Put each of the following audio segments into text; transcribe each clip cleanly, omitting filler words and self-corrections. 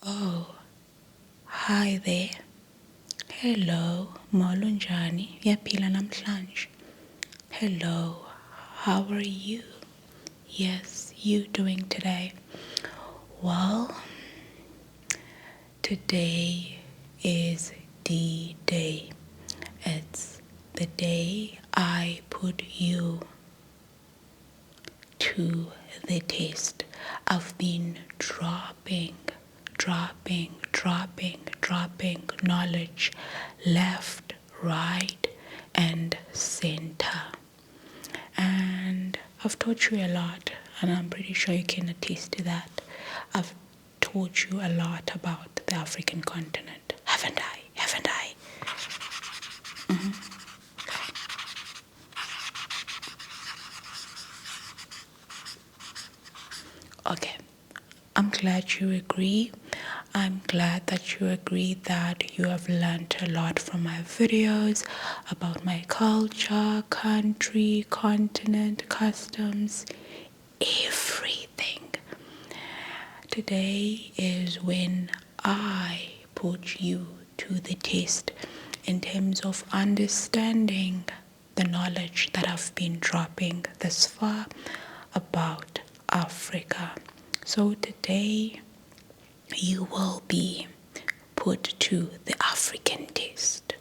Oh, hi there. Hello, molo njani? Yaphila namhlanje. Hello, how are you? Yes, you doing today? Well, today is D-Day. It's the day I put you to the test. I've been dropping knowledge left, right, and center. And I've taught you a lot, and I'm pretty sure you can attest to that. I've taught you a lot about the African continent, haven't I? Okay, I'm glad you agree. I'm glad that you agree that you have learned a lot from my videos about my culture, country, continent, customs, everything. Today is when I put you to the test in terms of understanding the knowledge that I've been dropping thus far about Africa. So today you will be put to the African test,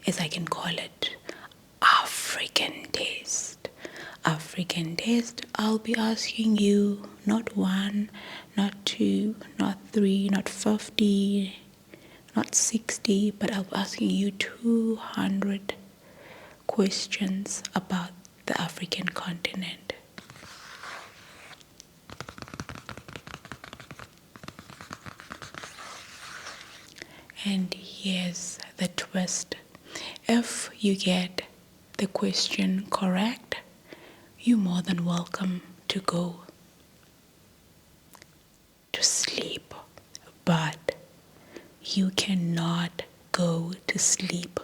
as I can call it, African test. African test, I'll be asking you not one, not two, not three, not 50, not 60, but I'll be asking you 200 questions about the African continent. And here's the twist. If you get the question correct, you're more than welcome to go to sleep. But you cannot go to sleep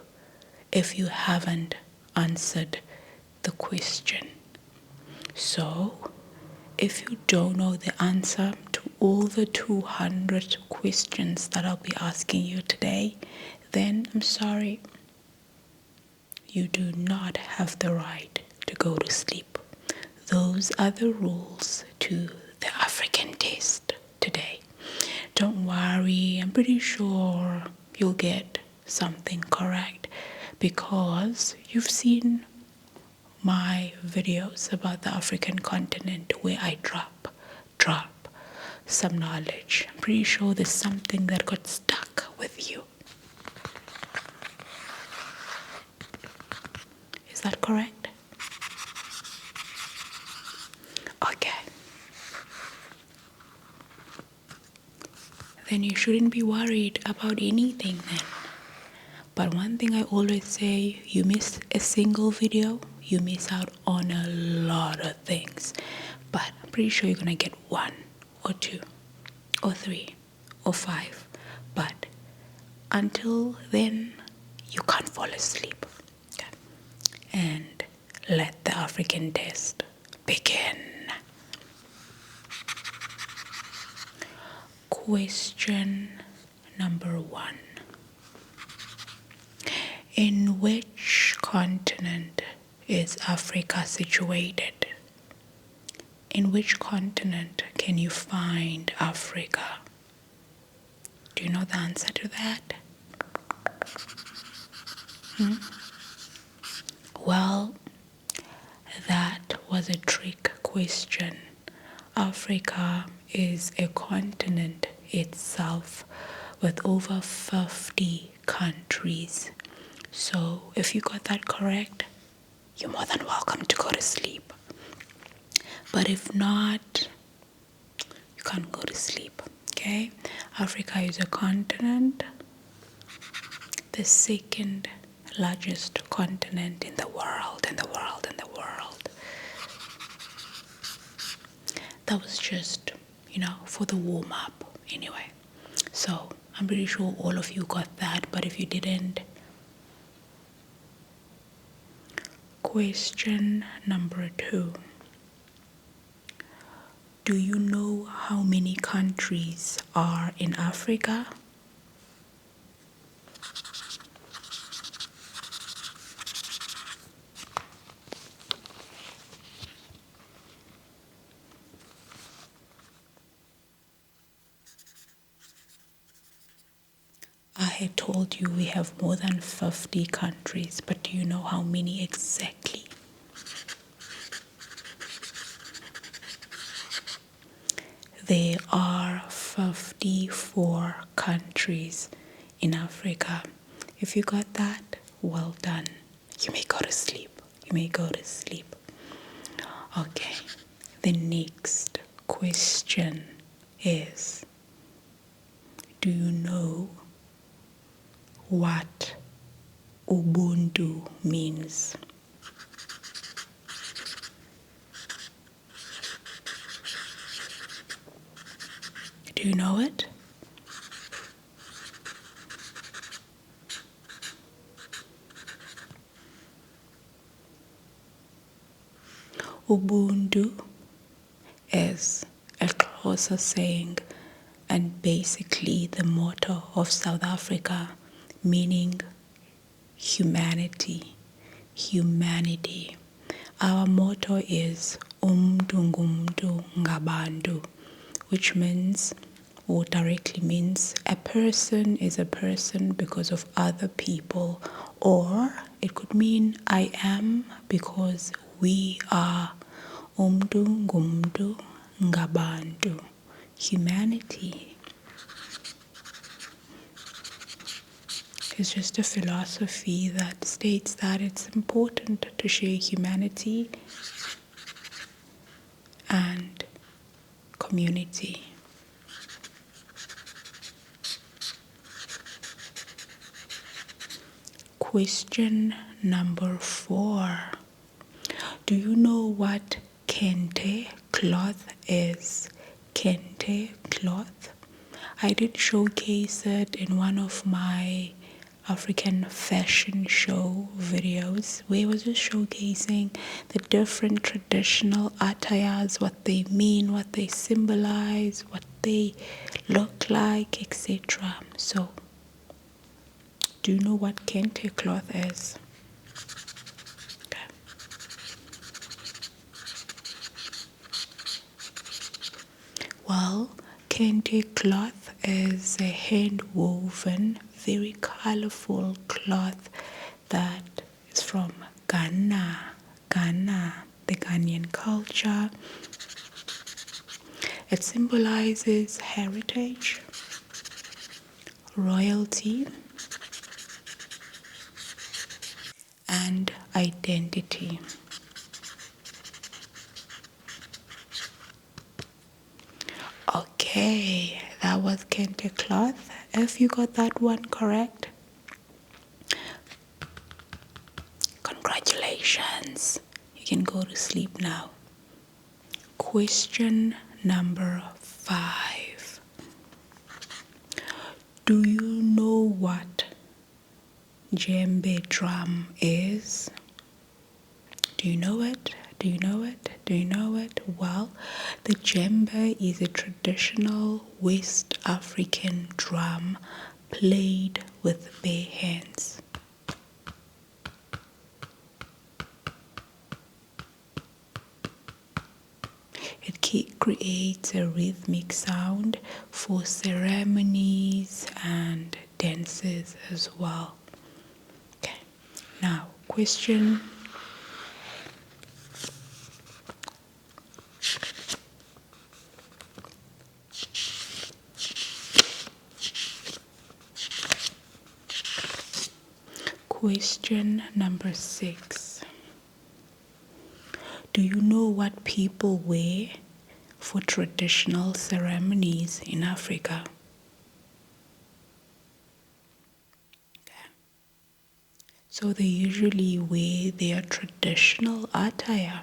if you haven't answered the question. So, if you don't know the answer to all the 200 questions that I'll be asking you today, then I'm sorry. You do not have the right to go to sleep. Those are the rules to the African test today. Don't worry, I'm pretty sure you'll get something correct because you've seen my videos about the African continent where I drop some knowledge. I'm pretty sure there's something that got stuck with you. Is that correct? Okay. Then you shouldn't be worried about anything then. But one thing I always say, you miss a single video, you miss out on a lot of things. But I'm pretty sure you're gonna get 1 or 2 or 3 or 5. But until then, you can't fall asleep. Okay. And let the African test begin. Question number 1. In which continent is Africa situated? In which continent can you find Africa? Do you know the answer to that? Well, that was a trick question. Africa is a continent itself with over 50 countries. So if you got that correct, you're more than welcome to go to sleep. But if not, you can't go to sleep, okay? Africa is a continent, the second largest continent in the world. That was just, for the warm-up anyway. So I'm pretty sure all of you got that, but if you didn't, question number 2. Do you know how many countries are in Africa? I had told you we have more than 50 countries, but do you know how many exactly? There are 54 countries in Africa. If you got that, well done. You may go to sleep. You may go to sleep. Okay, the next question is, do you know what Ubuntu means? Do you know it? Ubuntu is a Xhosa saying and basically the motto of South Africa, meaning humanity. Humanity. Our motto is Umntu ngumntu ngabantu, which means or directly means a person is a person because of other people, or it could mean I am because we are. Umntu ngumntu ngabantu. Humanity is just a philosophy that states that it's important to share humanity and community. Question number 4. Do you know what kente cloth is? Kente cloth. I did showcase it in one of my African fashion show videos where I was just showcasing the different traditional attires, what they mean, what they symbolize, what they look like, etc. So, do you know what kente cloth is? Okay. Well, kente cloth is a hand-woven, very colorful cloth that is from Ghana, the Ghanaian culture. It symbolizes heritage, royalty, and identity. Okay, that was kente cloth. If you got that one correct, congratulations. You can go to sleep now. Question number 5. Do you know what djembe drum is? Do you know it? Do you know it? Do you know it? Well, the djembe is a traditional West African drum played with bare hands. It creates a rhythmic sound for ceremonies and dances as well. Okay, now question number 6. Do you know what people wear for traditional ceremonies in Africa? Okay. So they usually wear their traditional attire,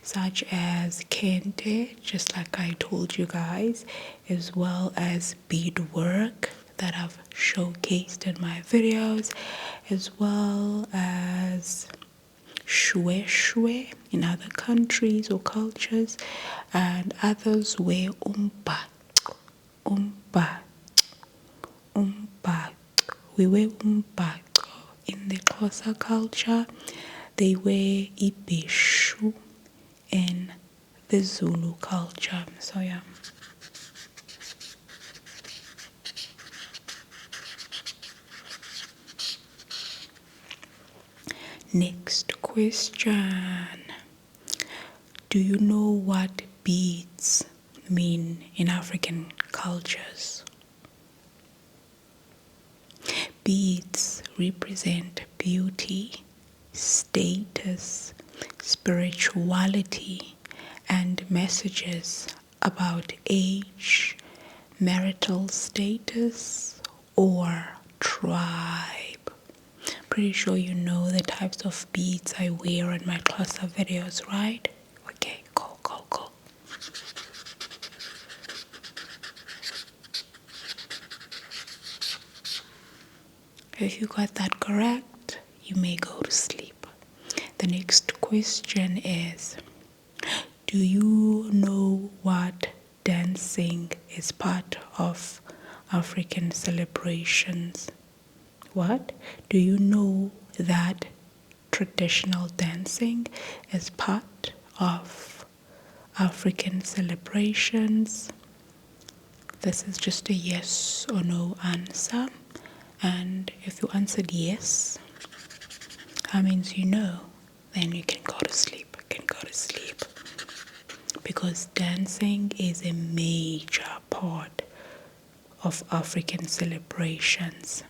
such as kente, just like I told you guys, as well as beadwork that I've showcased in my videos, as well as shwe shwe in other countries or cultures, and others wear umba. We wear umba. In the Xhosa culture, they wear ibeshu in the Zulu culture. So yeah. Next question. Do you know what beads mean in African cultures? Beads represent beauty, status, spirituality, and messages about age, marital status, or tribe. Pretty sure you know the types of beads I wear in my Xhosa videos, right? Okay, cool. If you got that correct, you may go to sleep. The next question is, do you know what dancing is part of African celebrations? What? Do you know that traditional dancing is part of African celebrations? This is just a yes or no answer. And if you answered yes, that means you know. Then you can go to sleep. Because dancing is a major part of African celebrations.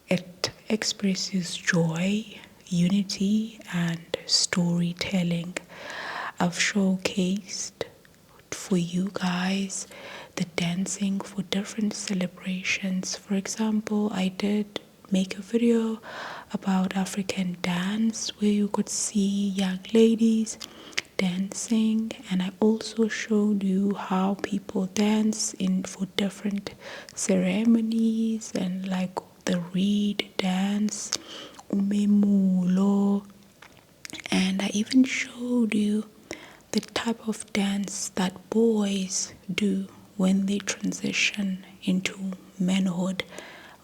It expresses joy, unity, and storytelling. I've showcased for you guys the dancing for different celebrations. For example, I did make a video about African dance where you could see young ladies dancing, and I also showed you how people dance in for different ceremonies, and like the reed dance, umemulo, and I even showed you the type of dance that boys do when they transition into manhood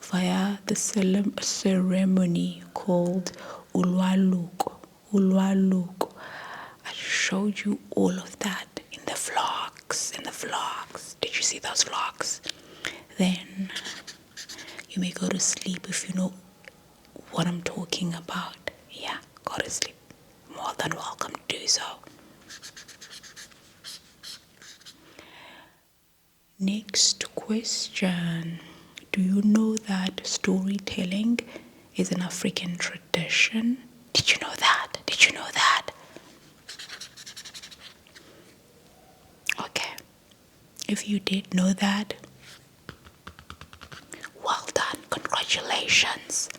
via the ceremony called ulwaluko. I showed you all of that in the vlogs. Did you see those vlogs? Then you may go to sleep if you know what I'm talking about. Yeah, go to sleep. More than welcome to do so. Next question. Do you know that storytelling is an African tradition? Did you know that? Okay. If you did know that, well done. Congratulations.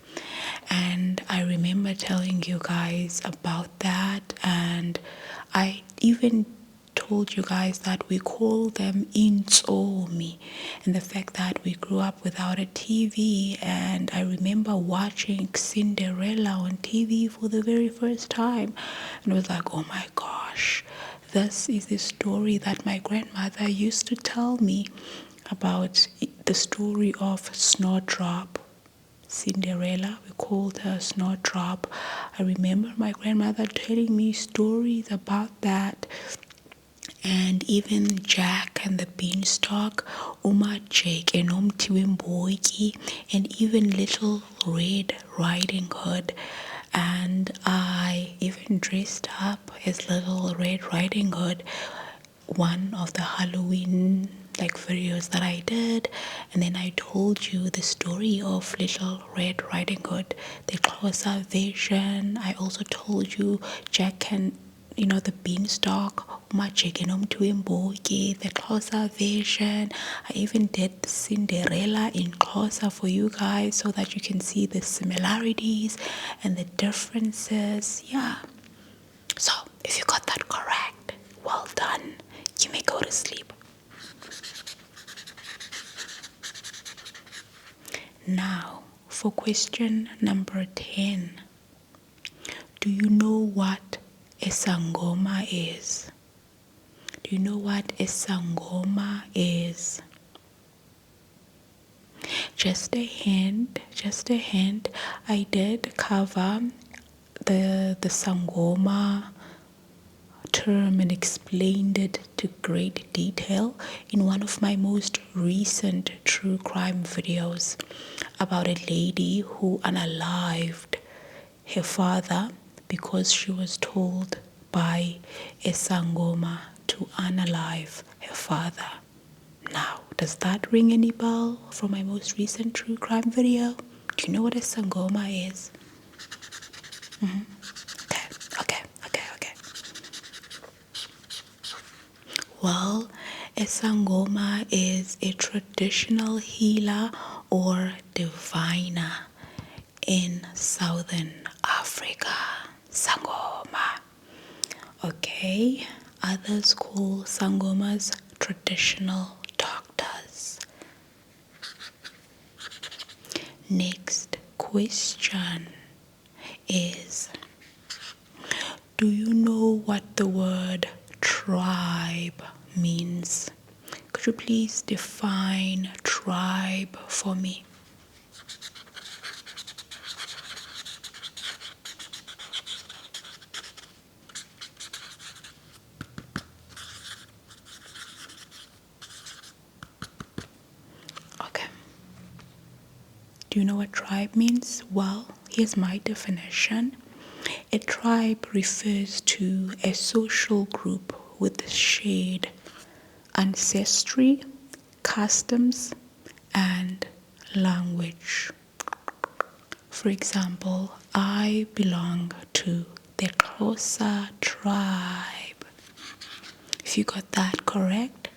And I remember telling you guys about that, and I even told you guys that we call them intsomi, and the fact that we grew up without a TV. And I remember watching Cinderella on TV for the very first time, and I was like, oh my gosh, this is the story that my grandmother used to tell me about, the story of Snowdrop. Cinderella, we called her Snowdrop. I remember my grandmother telling me stories about that. And even Jack and the Beanstalk, Uma Jake and Umti Wimboiki, and even Little Red Riding Hood. And I even dressed up as Little Red Riding Hood, one of the Halloween videos that I did. And then I told you the story of Little Red Riding Hood, the Xhosa version. I also told you Jack and the Beanstalk, Umajeke Nomthi Wemboki, the Xhosa version. I even did Cinderella in Xhosa for you guys so that you can see the similarities and the differences. Yeah. So if you got that correct, well done. You may go to sleep. Now, for question number 10. Do you know what a sangoma is? Do you know what a sangoma is? Just a hint, I did cover the sangoma term and explained it to great detail in one of my most recent true crime videos about a lady who unalived her father because she was told by a sangoma to unalive her father. Now, does that ring any bell from my most recent true crime video? Do you know what a sangoma is? Okay. Well, a sangoma is a traditional healer or diviner in Southern Africa. Sangoma. Okay, others call sangomas traditional doctors. Next question is, do you know what the word tribe means? Could you please define tribe for me? Okay. Do you know what tribe means? Well, here's my definition. A tribe refers to a social group with shared ancestry, customs, and language. For example, I belong to the Xhosa tribe. If you got that correct,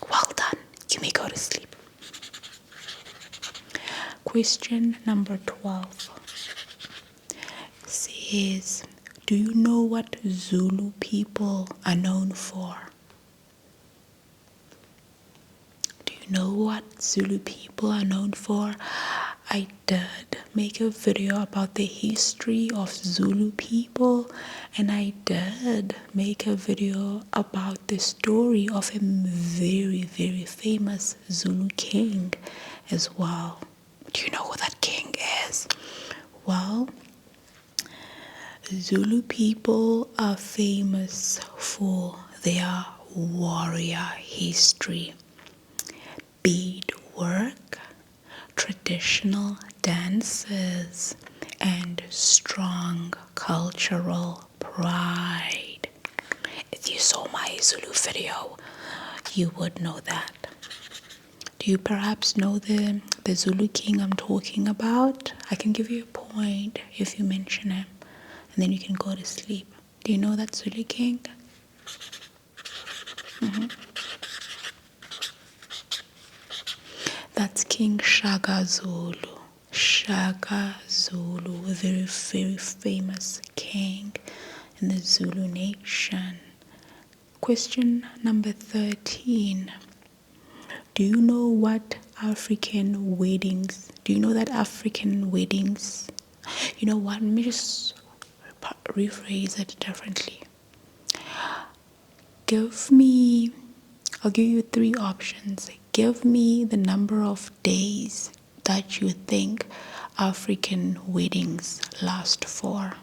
well done. You may go to sleep. Question number 12 says, do you know what Zulu people are known for? Do you know what Zulu people are known for? I did make a video about the history of Zulu people, and I did make a video about the story of a very, very famous Zulu king as well. Do you know who that king is? Well, Zulu people are famous for their warrior history, beadwork, traditional dances, and strong cultural pride. If you saw my Zulu video, you would know that. Do you perhaps know the Zulu king I'm talking about? I can give you a point if you mention him, and then you can go to sleep. Do you know that Zulu king? That's King Shaka Zulu. Shaka Zulu, a very, very famous king in the Zulu nation. Question number 13. Do you know what African weddings? Do you know that African weddings? You know what? Let me just rephrase it differently. I'll give you 3 options. Give me the number of days that you think African weddings last for.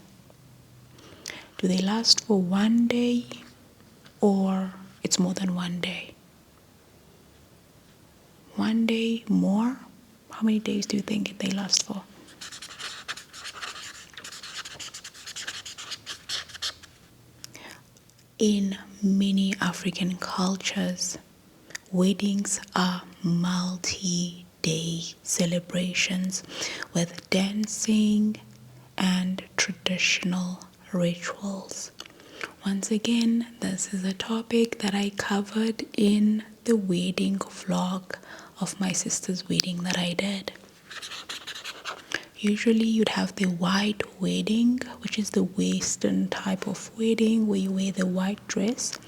Do they last for 1 day or it's more than 1 day? 1 day, more? How many days do you think they last for? In many African cultures, weddings are multi-day celebrations with dancing and traditional rituals. Once again, this is a topic that I covered in the wedding vlog of my sister's wedding that I did. Usually you'd have the white wedding, which is the Western type of wedding where you wear the white dress,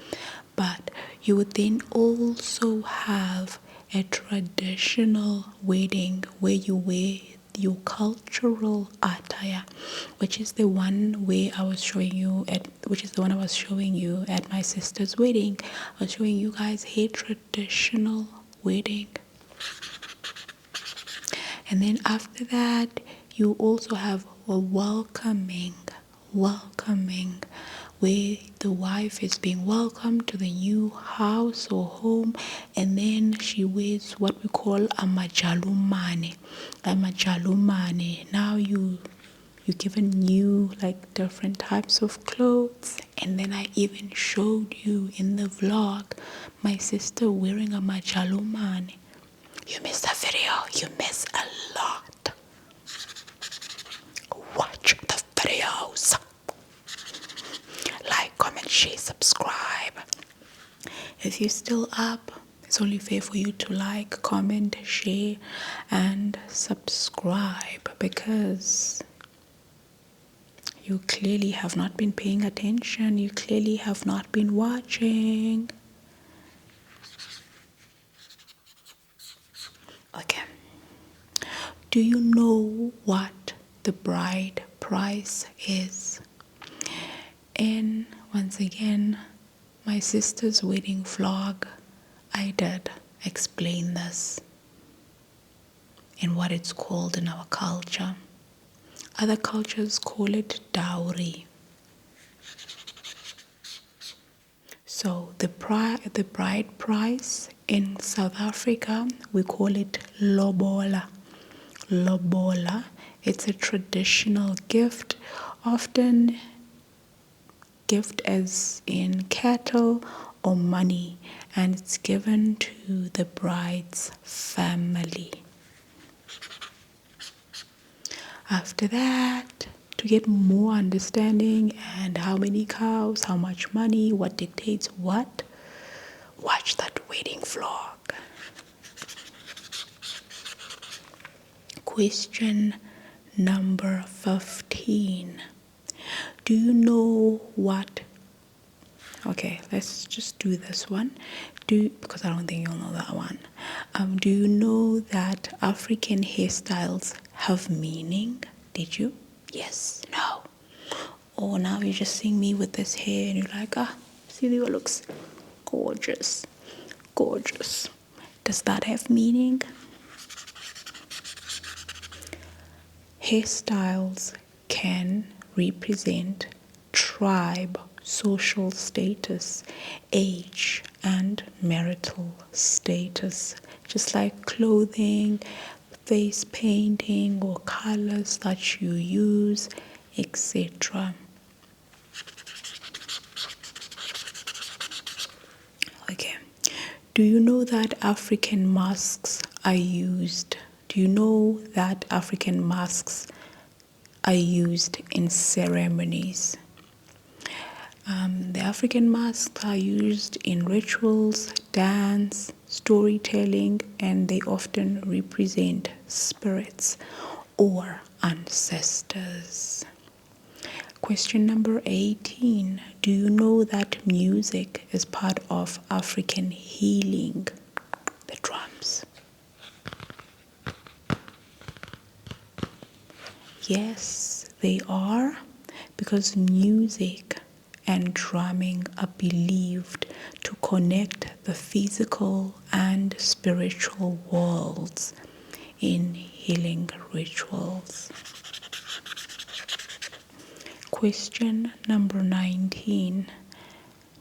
but you would then also have a traditional wedding where you wear your cultural attire, which is the one where I was showing you at my sister's wedding. I was showing you guys her traditional wedding. And then after that, you also have a welcoming, where the wife is being welcomed to the new house or home, and then she wears what we call a majalumane. Now you're given new like different types of clothes, and then I even showed you in the vlog my sister wearing a majalumane. You missed a video. You miss a lot. Watch the videos. Like, comment, share, subscribe. If you're still up, it's only fair for you to like, comment, share, and subscribe, because you clearly have not been paying attention. You clearly have not been watching. Okay. Do you know what the bride price is? And once again, my sister's wedding vlog, I did explain this and what it's called in our culture. Other cultures call it dowry. So the bride price in South Africa, we call it lobola. Lobola. It's a traditional gift, often gift as in cattle or money, and it's given to the bride's family. After that, to get more understanding and how many cows, how much money, what dictates what, watch that wedding vlog. Question number 15. Do you know what? Okay, let's just do this one. Because I don't think you'll know that one. Do you know that African hairstyles have meaning? Did you? Yes. No. Or now you're just seeing me with this hair and you're like, see, it looks gorgeous. Gorgeous. Does that have meaning? Hairstyles can represent tribe, social status, age, and marital status, just like clothing, face painting, or colors that you use, etc. Okay. Do you know that African masks are used? Do you know that African masks are used in ceremonies? The African masks are used in rituals, dance, storytelling, and they often represent spirits or ancestors. Question number 18. Do you know that music is part of African healing? The drums. Yes, they are, because music and drumming are believed to connect the physical and spiritual worlds in healing rituals. Question number 19.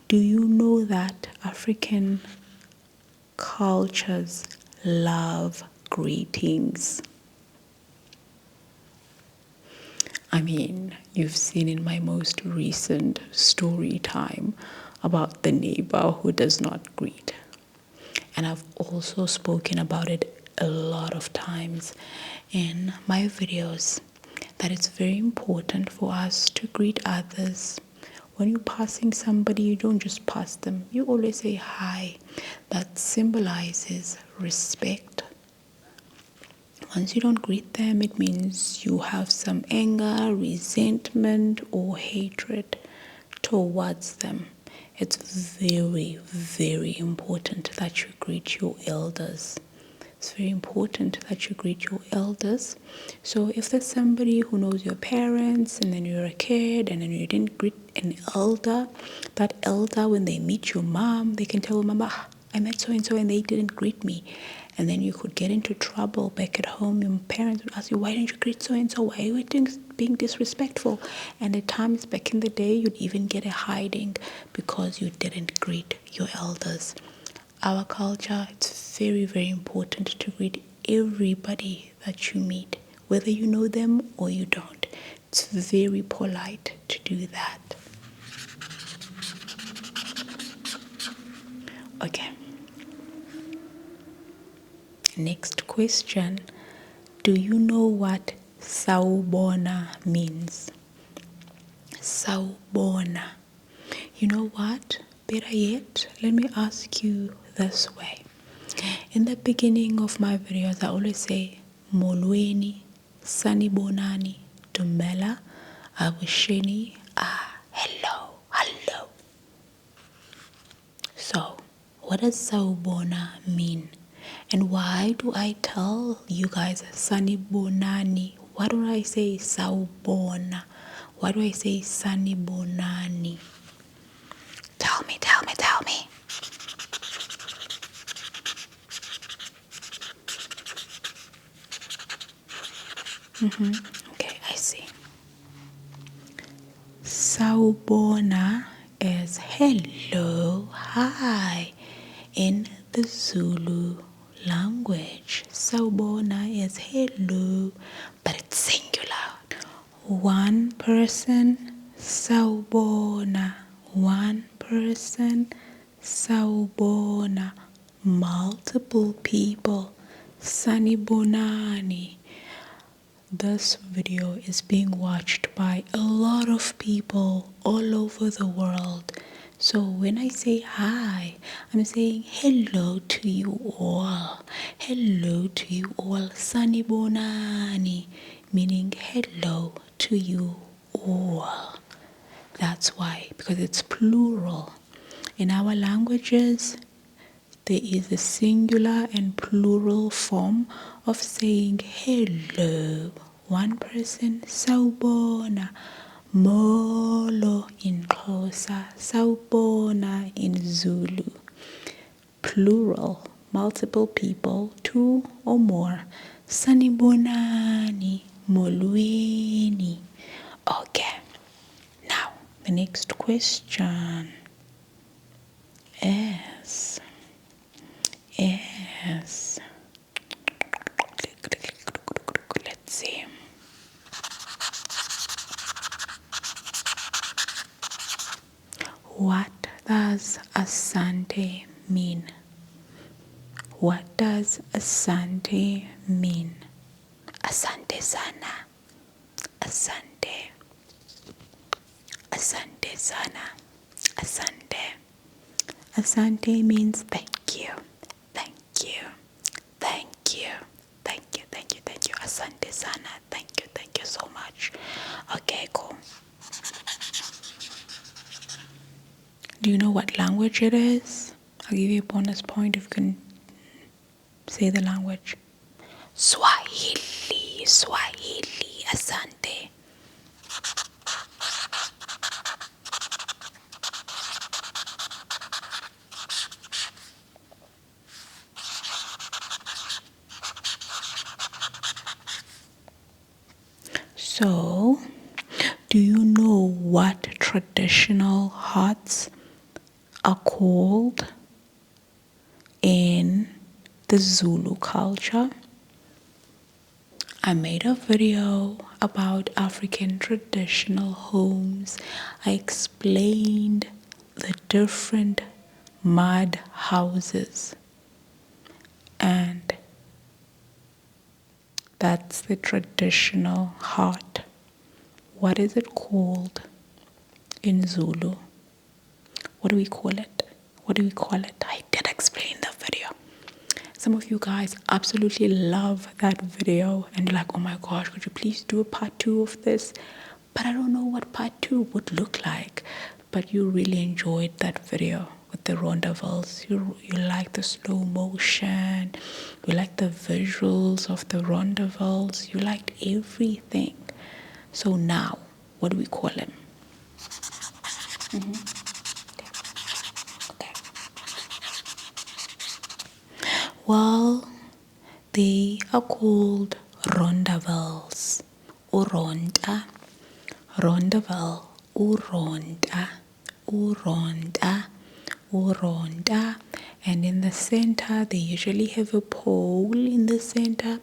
Do you know that African cultures love greetings? I mean, you've seen in my most recent story time about the neighbor who does not greet. And I've also spoken about it a lot of times in my videos, that it's very important for us to greet others. When you're passing somebody, you don't just pass them. You always say hi. That symbolizes respect. Once you don't greet them, it means you have some anger, resentment, or hatred towards them. It's very, very important that you greet your elders. it's very important that you greet your elders. So if there's somebody who knows your parents and then you're a kid and then you didn't greet an elder, that elder, when they meet your mom, they can tell mama, I met so and so and they didn't greet me. And then you could get into trouble back at home. Your parents would ask you, why didn't you greet so and so? Why are you being disrespectful? And at times back in the day, you'd even get a hiding because you didn't greet your elders. Our culture, it's very, very important to greet everybody that you meet, whether you know them or you don't. It's very polite to do that. Okay. Next question. Do you know what sawubona means? Sawubona. You know what? Better yet, let me ask you this way. In the beginning of my videos, I always say, Molweni, Sanibonani, Dumela, Abusheni, hello, hello. So, what does sawubona mean? And why do I tell you guys Sanibonani? Why don't I say sawubona? Why do I say Sanibonani? Tell me, tell me, tell me. Okay, I see. Sawubona is hello, hi in the Zulu language. Sawubona is hello, but it's singular. One person, sawubona. One person, sawubona. Multiple people, sanibonani. This video is being watched by a lot of people all over the world. So when I say hi, I'm saying hello to you all. Hello to you all. Sanibonani, meaning hello to you all. That's why, because it's plural. In our languages, there is a singular and plural form of saying hello. One person, sawubona, molo in Xhosa, sawubona in Zulu. Plural, multiple people, two or more. Sanibonani, molweni. Okay, now the next question is... Yes. Let's see. What does asante mean? What does asante mean? Asante sana. Asante. Asante sana. Asante. Asante means thank you. Thank you. Thank you. Thank you. Thank you. Thank you. Asante sana. Thank you. Thank you so much. Okay, cool. Do you know what language it is? I'll give you a bonus point if you can say the language. Swahili. Swahili. Asante. So, do you know what traditional huts are called in the Zulu culture? I made a video about African traditional homes. I explained the different mud houses, and that's the traditional hut. What is it called in Zulu? What do we call it? What do we call it? I did explain the video. Some of you guys absolutely love that video and you're like, oh my gosh, could you please do a part 2 of this? But I don't know what part 2 would look like. But you really enjoyed that video with the rondavels. You like the slow motion, you like the visuals of the rondavels, you liked everything. So now, what do we call him? Okay. Well, they are called rondavels. Uronda, rondavel, uronda, uronda, uronda. And in the center, they usually have a pole in the center.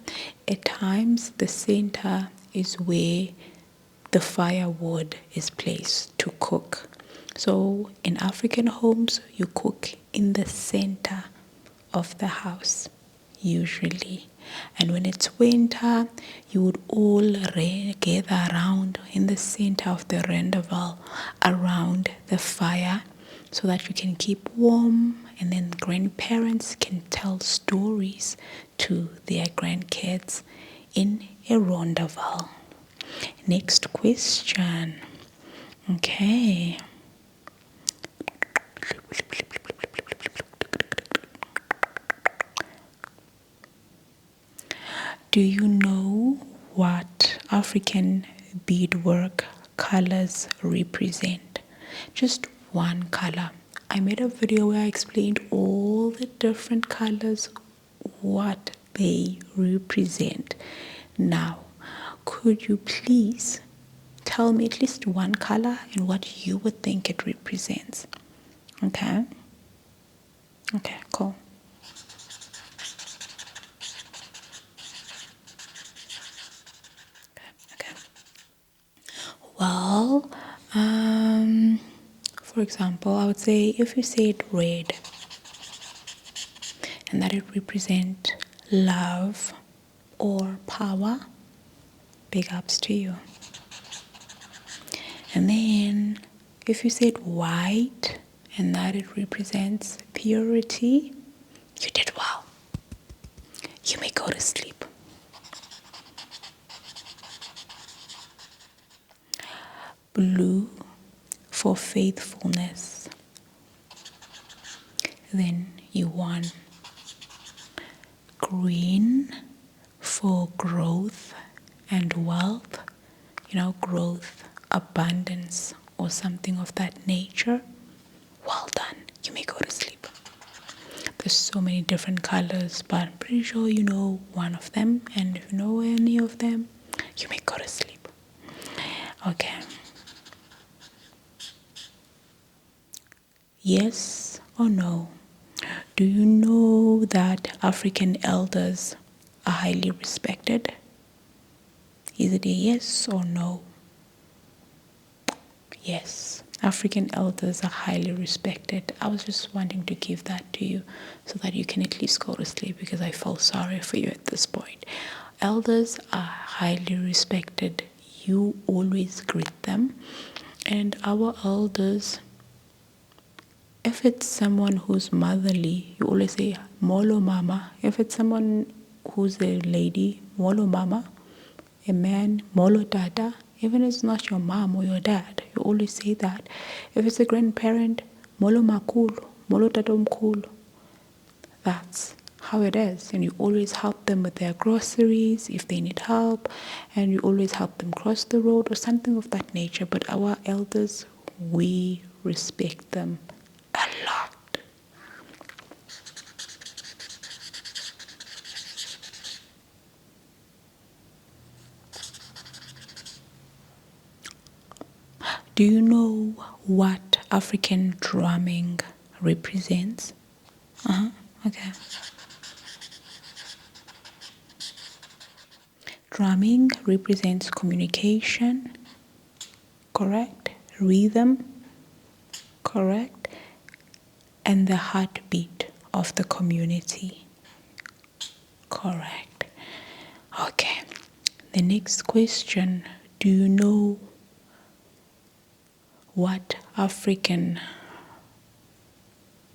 At times, the center is where the firewood is placed to cook. So in African homes, you cook in the center of the house, usually. And when it's winter, you would all gather around in the center of the rendaval around the fire so that you can keep warm, and then grandparents can tell stories to their grandkids in a rondavel. Next question. Okay. Do you know what African beadwork colors represent? Just one color. I made a video where I explained all the different colors, what they represent. Now, could you please tell me at least one color and what you would think it represents? Okay? Okay, cool. Okay. Well, for example, I would say if you said red and that it represents love or power, big ups to you. And then if you said white and that it represents purity, you did well. You may go to sleep. Blue for faithfulness. Then you won. Green for growth and wealth. You know, growth, abundance, or something of that nature. Well done. You may go to sleep. There's so many different colors, but I'm pretty sure you know one of them. And if you know any of them, you may go to sleep. Okay. Yes or no? Do you know that African elders are highly respected? Is it a yes or no? Yes, African elders are highly respected. I was just wanting to give that to you so that you can at least go to sleep, because I feel sorry for you at this point. Elders are highly respected. You always greet them. And our elders, if it's someone who's motherly, you always say, Molo Mama. If it's someone who's a lady, Molo Mama. A man, Molo Tata. Even if it's not your mom or your dad, you always say that. If it's a grandparent, Molo Makulu, Molo Tata Mkulu. That's how it is. And you always help them with their groceries if they need help. And you always help them cross the road or something of that nature. But our elders, we respect them a lot. Do you know what African drumming represents? Okay. Drumming represents communication, correct? Rhythm, correct? And the heartbeat of the community, correct? Okay. The next question, do you know what African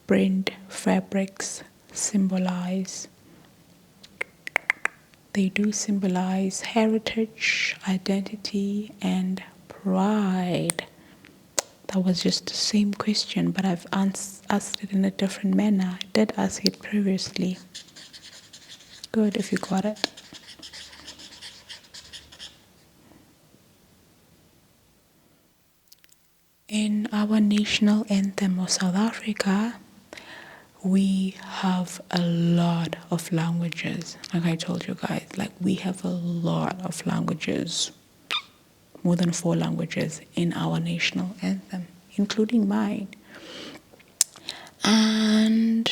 print fabrics symbolize? They do symbolize heritage, identity, and pride. That was just the same question, but I've asked it in a different manner. I did ask it previously. Good if you got it. In our national anthem of South Africa, we have a lot of languages. Like I told you guys, like we have a lot of languages. More than 4 languages in our national anthem, including mine. And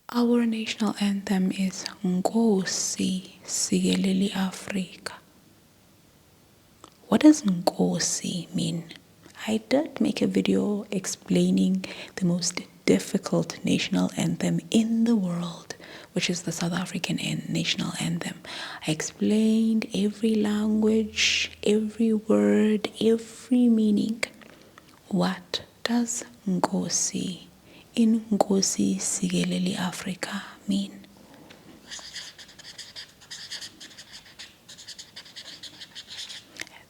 our national anthem is Nkosi Sikelel' iAfrika. What does Nkosi mean? I did make a video explaining the most difficult national anthem in the world, which is the South African national anthem. I explained every language, every word, every meaning. What does Nkosi in Nkosi Sikelel' iAfrika mean?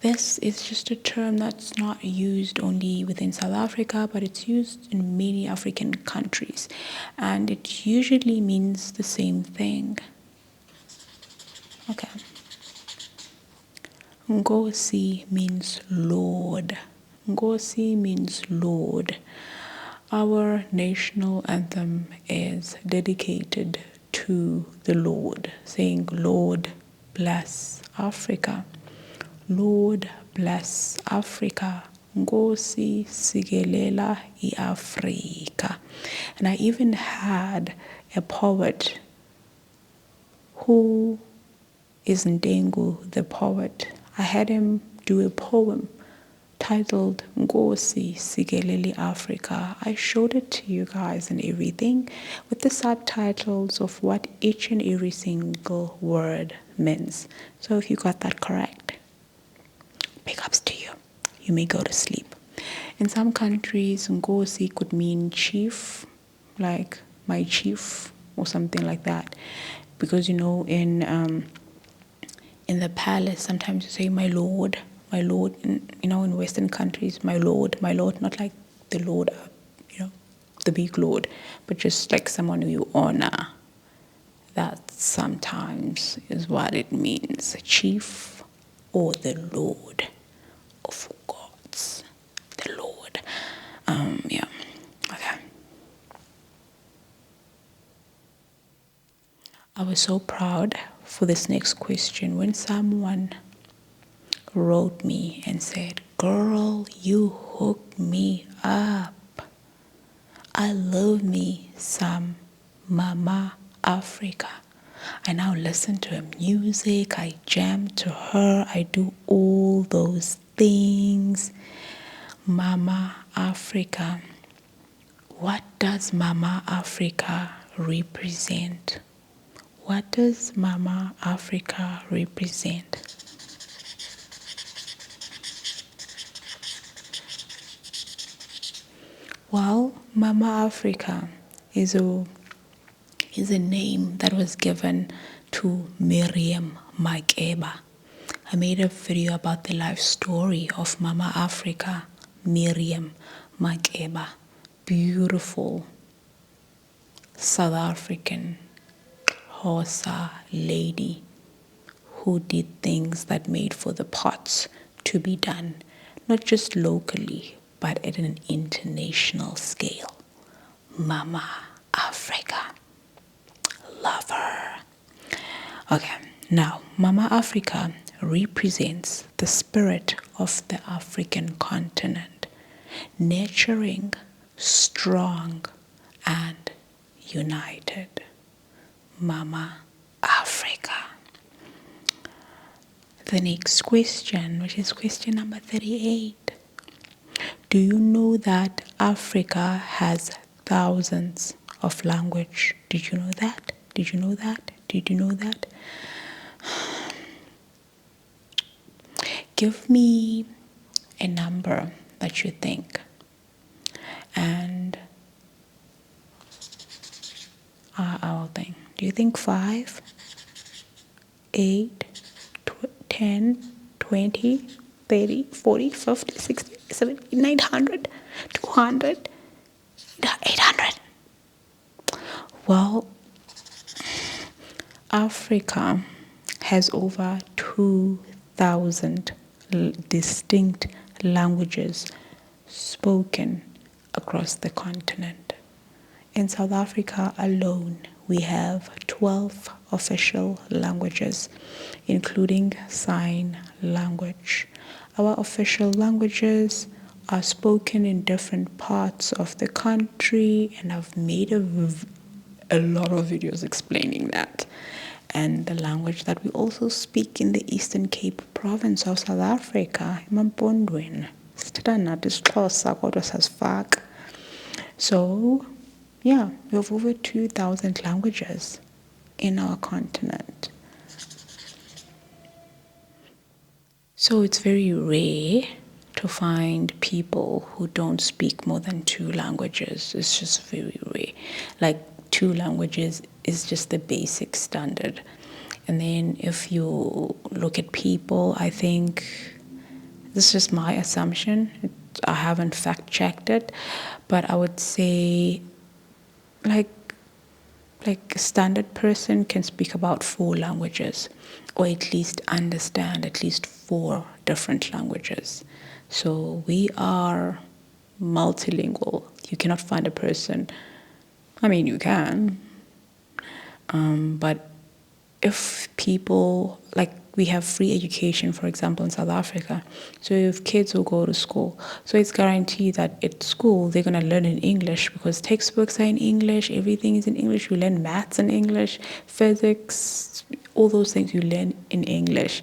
This is just a term that's not used only within South Africa, but it's used in many African countries, and it usually means the same thing. Okay. Nkosi means Lord. Nkosi means Lord. Our national anthem is dedicated to the Lord, saying, Lord bless Africa. Lord bless Africa. Nkosi Sikelel' iAfrika. And I even had a poet who is Ndengu, the poet. I had him do a poem titled Nkosi Sikelel' iAfrika. I showed it to you guys and everything with the subtitles of what each and every single word means. So if you got that correct, big ups to you. You may go to sleep. In some countries, Nkosi could mean chief, like my chief or something like that. Because, in the palace, sometimes you say, my lord, in Western countries, my lord, not like the lord, the big lord, but just like someone who you honor. That sometimes is what it means, a chief or the lord of gods, the Lord. Okay. I was so proud for this next question when someone wrote me and said, girl, you hooked me up. I love me some Mama Africa. I now listen to her music, I jam to her, I do all those things. Mama Africa. What does Mama Africa represent? What does Mama Africa represent? Well, Mama Africa is a name that was given to Miriam Makeba. I made a video about the life story of Mama Africa, Miriam Makeba. Beautiful South African Xhosa lady who did things that made for the pots to be done, not just locally, but at an international scale. Mama Africa. Love her. Okay, now Mama Africa represents the spirit of the African continent, nurturing, strong, and united. Mama Africa. The next question, which is question number 38. Do you know that Africa has thousands of languages? Did you know that? Did you know that? Did you know that? Give me a number that you think. And I'll think. Do you think 5, 8, 10, 20? 30, 40, 50, 60, 70, 900, 200, 800. Well, Africa has over 2,000 distinct languages spoken across the continent. In South Africa alone, we have 12 official languages, including sign language. Our official languages are spoken in different parts of the country, and I've made a lot of videos explaining that. And the language that we also speak in the Eastern Cape province of South Africa, Mampondweni. So, yeah, we have over 2,000 languages in our continent. So it's very rare to find people who don't speak more than 2 languages. It's just very rare. Like 2 languages is just the basic standard. And then if you look at people, I think this is just my assumption. I haven't fact checked it, but I would say like a standard person can speak about 4 languages, or at least understand at least 4 different languages. So we are multilingual. You cannot find a person, I mean, you can, but if people, like we have free education, for example, in South Africa. So if kids will go to school, so it's guaranteed that at school they're going to learn in English because textbooks are in English, everything is in English. You learn maths in English, physics, all those things you learn in English.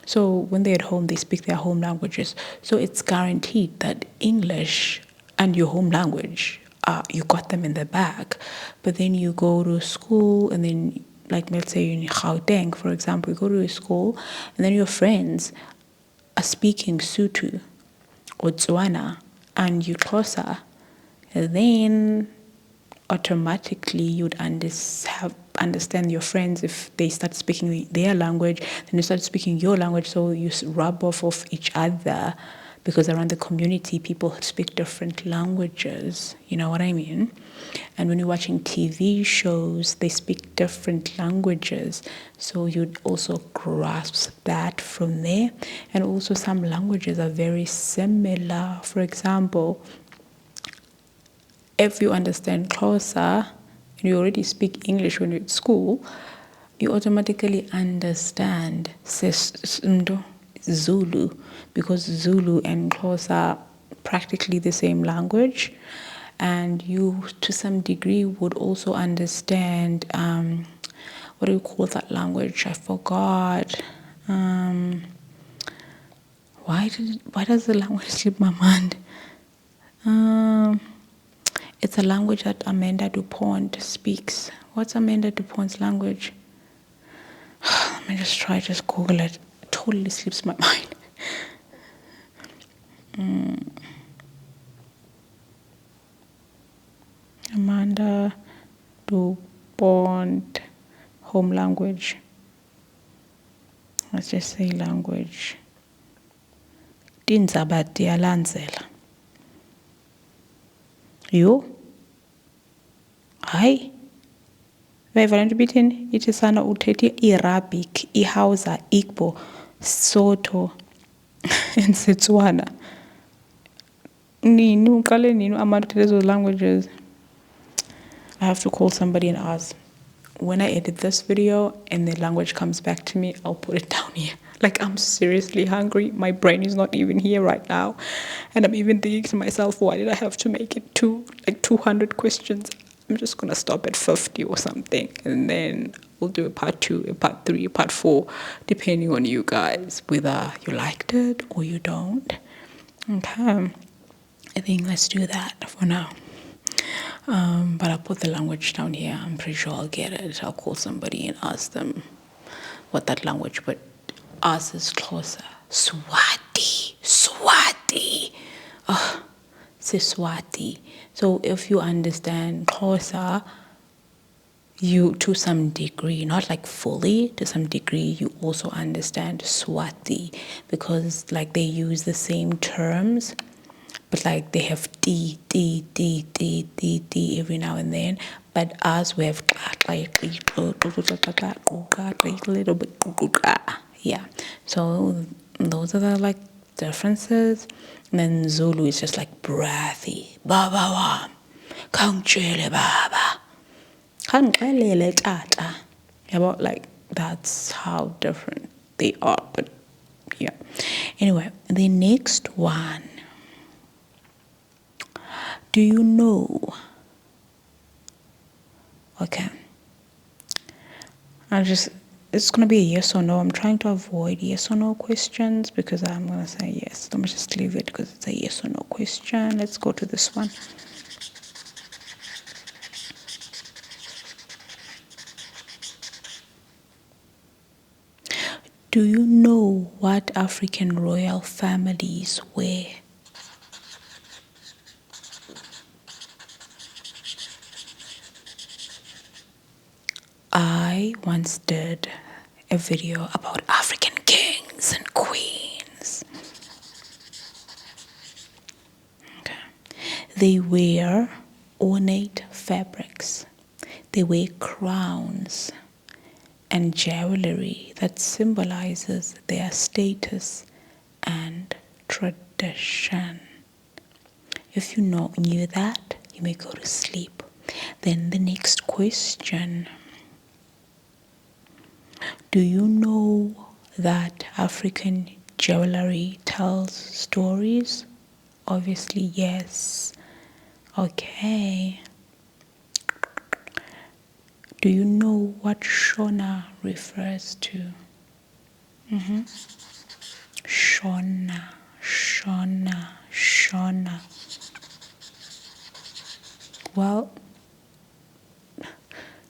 So when they're at home, they speak their home languages. So it's guaranteed that English and your home language, you got them in the bag. But then you go to school and then, like let's say in Gauteng, for example, you go to a school and then your friends are speaking Soothe or Tswana and you Xhosa, then automatically you'd understand your friends. If they start speaking their language, then you start speaking your language, so you rub off of each other, because around the community people speak different languages, you know what I mean? And when you're watching TV shows, they speak different languages, so you'd also grasp that from there. And also some languages are very similar. For example, if you understand Xhosa and you already speak English when you're at school, you automatically understand Zulu, because Zulu and Xhosa are practically the same language. And you, to some degree, would also understand, what do you call that language? I forgot. Why does the language slip my mind? It's a language that Amanda DuPont speaks. What's Amanda DuPont's language? Let me just Google it. It totally slips my mind. Amanda DuPont, home language. Let's just say language. Tindzabati yalandzela. Yo? Hayi. Vayivala nto ibithini? Ithi sana uthethe i-Arabic, iHausa, Igbo, Sotho, and Setswana. Nini uqale nini amanda uthethe those languages? I have to call somebody and ask. When I edit this video and the language comes back to me, I'll put it down here. Like, I'm seriously hungry. My brain is not even here right now. And I'm even thinking to myself, why did I have to make it 200 questions? I'm just going to stop at 50 or something. And then we'll do a part 2, a part 3, a part 4, depending on you guys, whether you liked it or you don't. Okay. I think let's do that for now. But I'll put the language down here. I'm pretty sure I'll get it. I'll call somebody and ask them what that language, but ours is closer. Swati. Oh, Siswati. So if you understand Xhosa, you, to some degree, not like fully, to some degree, you also understand Swati, because like they use the same terms, but like they have D every now and then. But us, we have a little bit. Yeah. So those are the like differences. And then Zulu is just like breathy. Baba wam. Kangchele baba. Kangchele tata. About like that's how different they are. But yeah. Anyway, the next one. Do you know? Okay. It's going to be a yes or no. I'm trying to avoid yes or no questions because I'm going to say yes. Let me just leave it because it's a yes or no question. Let's go to this one. Do you know what African royal families wear? I once did a video about African kings and queens. Okay. They wear ornate fabrics. They wear crowns and jewelry that symbolizes their status and tradition. If you knew that, you may go to sleep. Then the next question. Do you know that African jewelry tells stories? Obviously, yes. Okay. Do you know what Shona refers to? Shona, Shona, Shona. Well,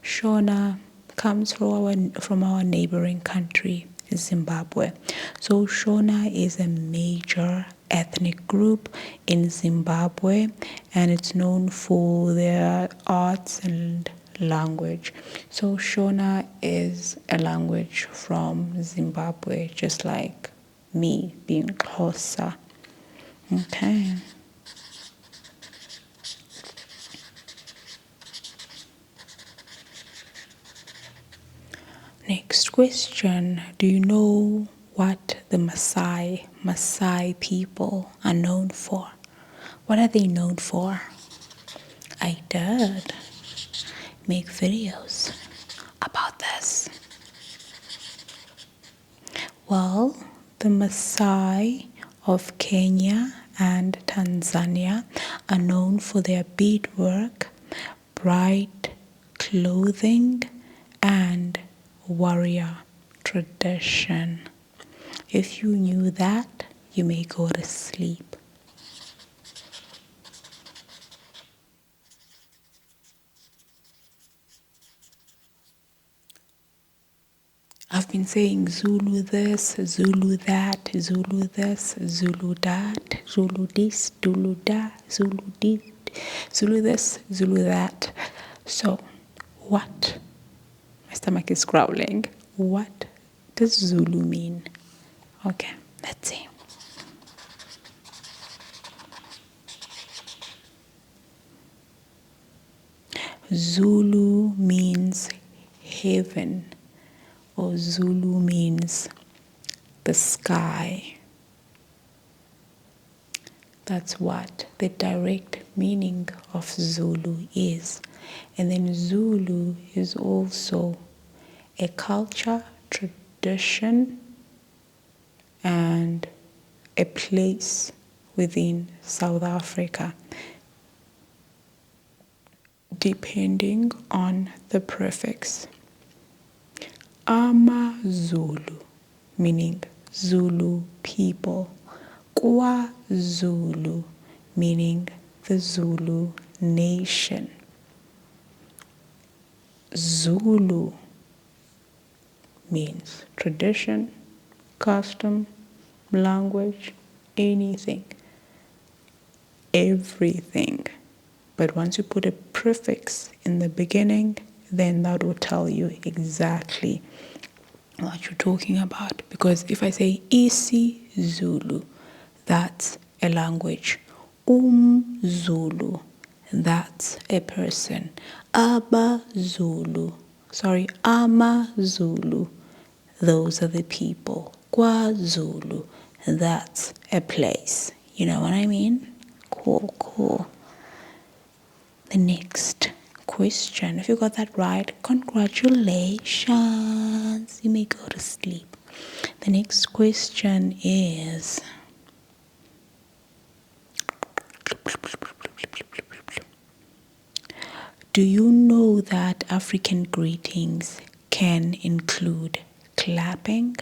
Shona comes from our neighboring country, Zimbabwe. So Shona is a major ethnic group in Zimbabwe, and it's known for their arts and language. So Shona is a language from Zimbabwe, just like me being closer. Okay. Next question. Do you know what the Maasai people are known for? What are they known for? I did make videos about this. Well, the Maasai of Kenya and Tanzania are known for their beadwork, bright clothing, and warrior tradition. If you knew that, you may go to sleep. I've been saying Zulu this, Zulu that, Zulu this, Zulu that, Zulu this, Zulu that, Zulu this, Zulu this, Zulu that. So, what? My stomach is growling. What does Zulu mean? Okay, let's see. Zulu means heaven, or Zulu means the sky. That's what the direct meaning of Zulu is. And then Zulu is also a culture, tradition, and a place within South Africa, depending on the prefix. AmaZulu, meaning Zulu people. KwaZulu, meaning the Zulu nation. Zulu means tradition, custom, language, anything, everything. But once you put a prefix in the beginning, then that will tell you exactly what you're talking about. Because if I say isiZulu, that's a language. Zulu, that's a person. Amazulu, those are the people. KwaZulu, that's a place. You know what I mean? Cool. The next question, if you got that right, congratulations. You may go to sleep. The next question is, do you know that African greetings can include clapping?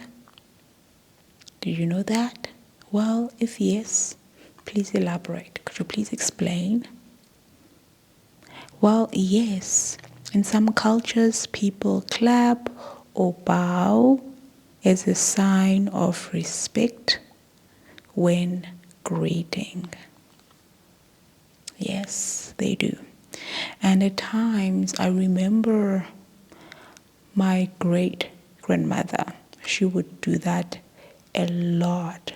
Did you know that? Well, if yes, please elaborate. Could you please explain? Well, yes. In some cultures, people clap or bow as a sign of respect when greeting. Yes, they do. And at times, I remember my great-grandmother, she would do that a lot.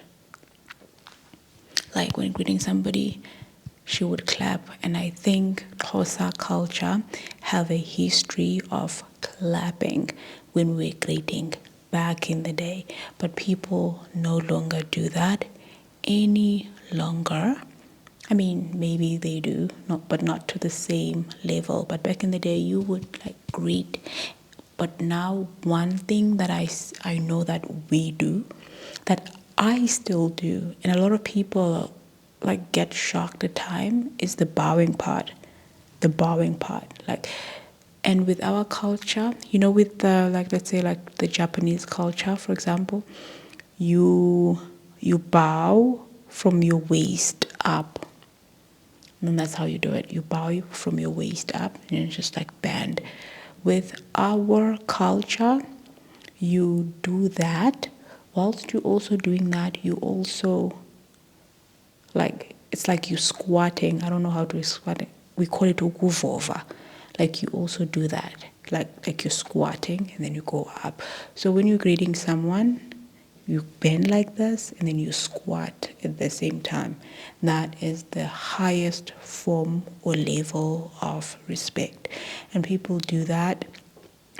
Like when greeting somebody, she would clap. And I think Xhosa culture have a history of clapping when we're greeting back in the day. But people no longer do that any longer. I mean, maybe they do, but not to the same level. But back in the day, you would like greet. But now, one thing that I know that we do, that I still do, and a lot of people like get shocked at time, is the bowing part. The bowing part, like, and with our culture, you know, with the like, let's say like the Japanese culture, for example, you bow from your waist up. And that's how you do it. You bow from your waist up and it's just like bend. With our culture, you do that. Whilst you're also doing that, you also like, it's like you squatting. I don't know how to squat it. We call it ukuvova. Like you also do that. Like you're squatting and then you go up. So when you're greeting someone, you bend like this and then you squat at the same time. That is the highest form or level of respect. And people do that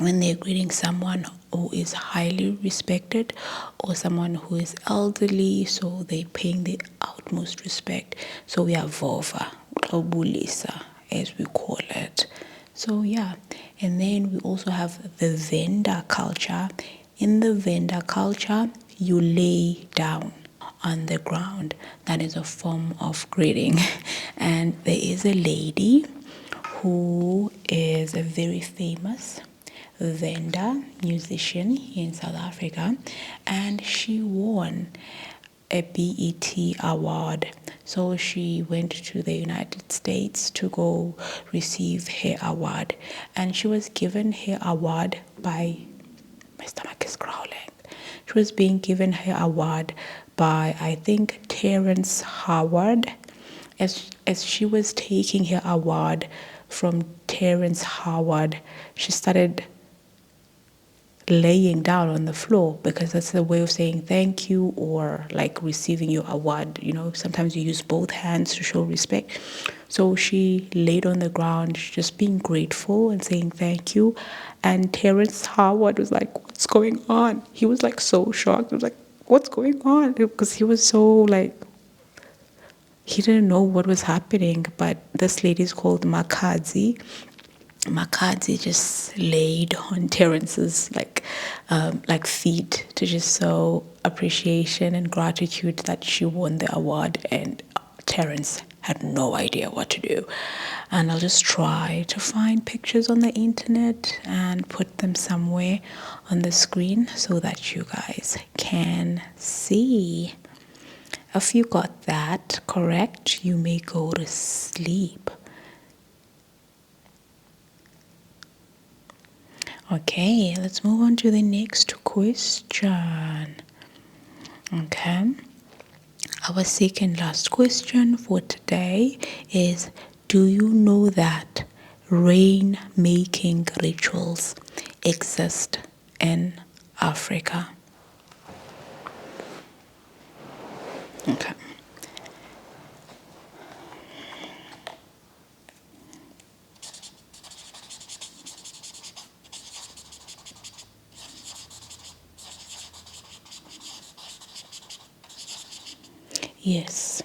when they're greeting someone who is highly respected or someone who is elderly, so they're paying the utmost respect. So we have vova, obulisa, as we call it. So yeah, and then we also have the Venda culture. In the Venda culture, you lay down on the ground. That is a form of greeting. And there is a lady who is a very famous Venda musician here in South Africa, and she won a BET award. So she went to the United States to go receive her award, and she was given her award by, my stomach is growling. She was being given her award by, I think, Terrence Howard. As she was taking her award from Terrence Howard, she started laying down on the floor, because that's the way of saying thank you, or like receiving your award. You know, sometimes you use both hands to show respect. So she laid on the ground, just being grateful and saying thank you. And Terrence Howard was like, what's going on? He was like so shocked. He was like, what's going on? Because he was so like, he didn't know what was happening. But this lady is called Makadzi. Makadzi just laid on Terrence's like feet to just show appreciation and gratitude that she won the award, and Terrence had no idea what to do. And I'll just try to find pictures on the internet and put them somewhere on the screen so that you guys can see. If you got that correct, you may go to sleep. Okay, let's move on to the next question. Okay, our second last question for today is, do you know that rain-making rituals exist in Africa? Okay. Yes.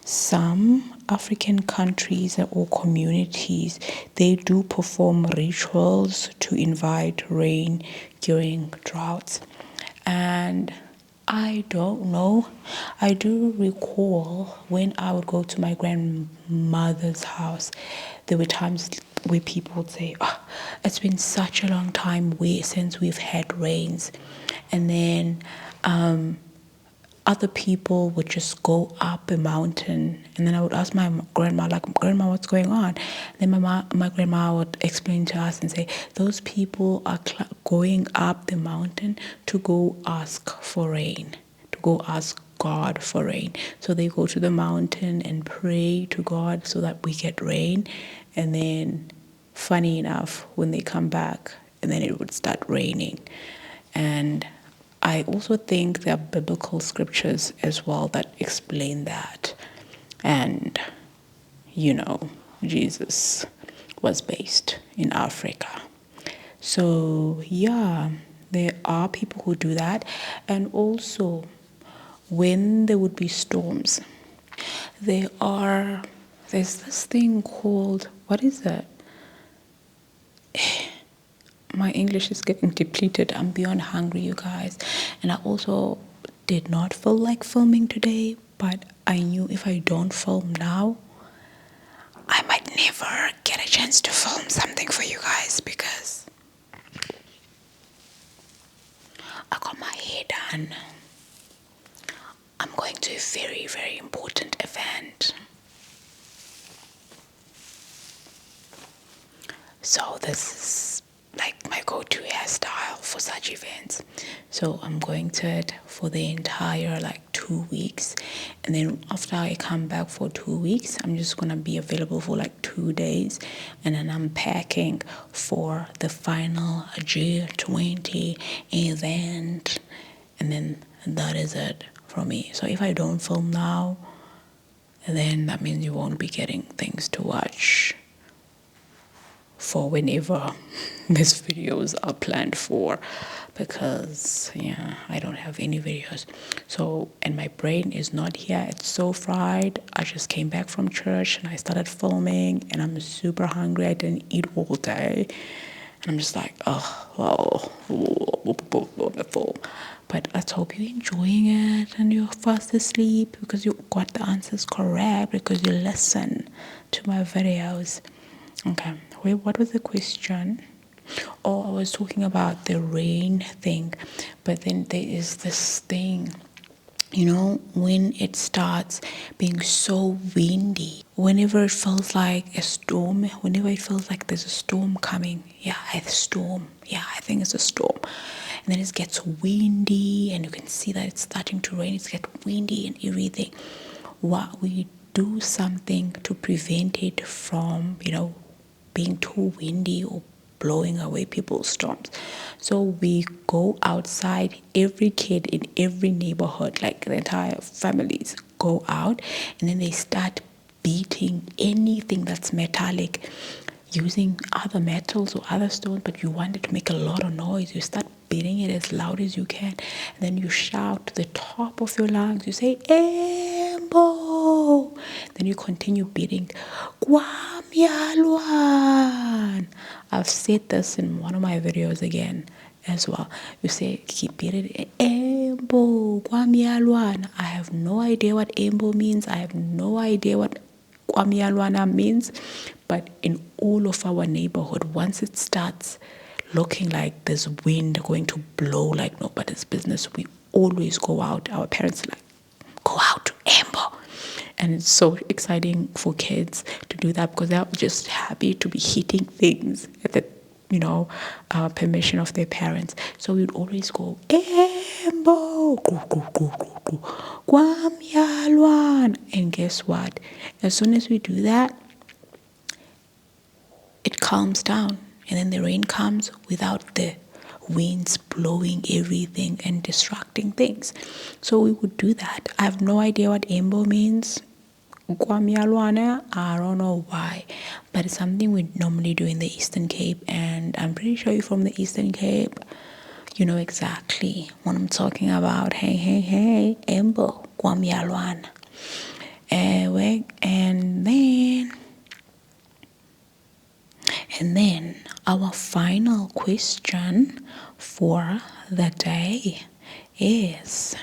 Some African countries or communities, they do perform rituals to invite rain during droughts. And I don't know. I do recall when I would go to my grandmother's house, there were times where people would say, oh, it's been such a long time since we've had rains. And then other people would just go up a mountain, and then I would ask my grandma, like, grandma, what's going on? And then my grandma would explain to us and say, those people are going up the mountain to go ask for rain, to go ask God for rain. So they go to the mountain and pray to God so that we get rain. And then, funny enough, when they come back, and then it would start raining. And I also think there are biblical scriptures as well that explain that. And, Jesus was based in Africa. So, yeah, there are people who do that. And also, when there would be storms, there's this thing called, what is that? My English is getting depleted. I'm beyond hungry, you guys. And I also did not feel like filming today, but I knew if I don't film now, I might never get a chance to film something for you guys because I got my hair done. I'm going to a very, very important event. So this is like my go-to hairstyle for such events. So I'm going to it for the entire 2 weeks, and then after I come back for 2 weeks, I'm just gonna be available for 2 days, and then I'm packing for the final G20 event, and then that is it for me. So if I don't film now, then that means you won't be getting things to watch for whenever these videos are planned for, because I don't have any videos. So, and my brain is not here, it's so fried. I just came back from church and I started filming, and I'm super hungry. I didn't eat all day, and I'm just like, but let's hope you're enjoying it and you're fast asleep because you got the answers correct, because you listen to my videos. Okay, wait, what was the question? Oh, I was talking about the rain thing, but then there is this thing, when it starts being so windy, whenever it feels like a storm, whenever it feels like there's a storm coming, I think it's a storm, and then it gets windy, and you can see that it's starting to rain, it's get windy and everything. What we do something to prevent it from, being too windy or blowing away people's storms. So we go outside, every kid in every neighborhood, like the entire families, go out, and then they start beating anything that's metallic using other metals or other stones, but you want it to make a lot of noise. You start beating it as loud as you can, and then you shout to the top of your lungs. You say, Embo! Then you continue beating, Kwamyalwan! I've said this in one of my videos again as well. You say, keep beating, Embo, Kwamyalwan. I have no idea what Embo means. I have no idea what Kwamyalwana means, but in all of our neighborhood, once it starts looking like there's wind going to blow like nobody's business, we always go out. Our parents go out to Embo, and it's so exciting for kids to do that because they're just happy to be hitting things at the permission of their parents. So we would always go, Embo, Kwamyalwan. And guess what? As soon as we do that, it calms down, and then the rain comes without the winds blowing everything and distracting things. So we would do that. I have no idea what embo means. I don't know why, but it's something we normally do in the Eastern Cape, and I'm pretty sure you're from the Eastern Cape. You know exactly what I'm talking about. Hey, embo kwamyalwana. And then our final question for the day is,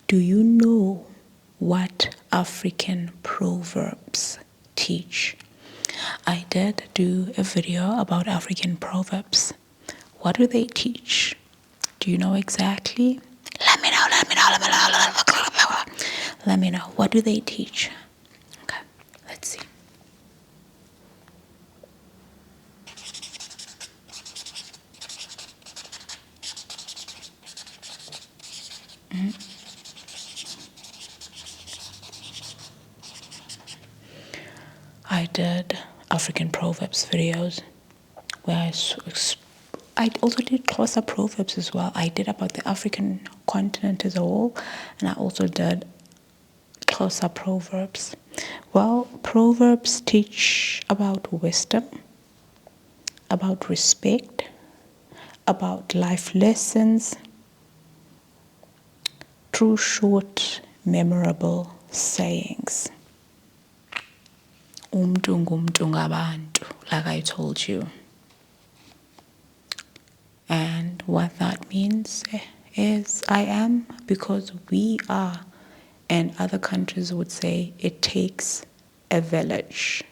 do you know what African proverbs teach? I did do a video about African proverbs. What do they teach? Do you know exactly? Let me know. Let me know. What do they teach? Okay, let's see. I did African proverbs videos where I also did Xhosa proverbs as well. I did about the African continent as a whole, and I also did Xhosa proverbs. Well, proverbs teach about wisdom, about respect, about life lessons, through short, memorable sayings. Umntu ngumntu ngabantu, like I told you. And what that means is I am because we are, and other countries would say it takes a village.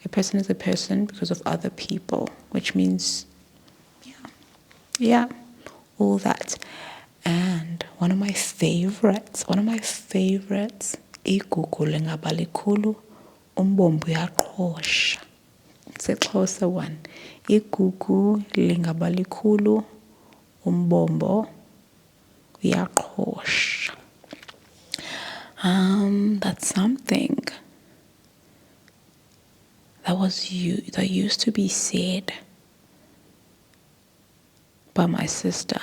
A person is a person because of other people, which means, yeah, all that. And one of my favorites, igugu lingabalikhulu, umbombo uyaqhosha. It's a closer one. Igugu lingabalikhulu, umbombo uyaqhosha. That's something that used to be said by my sister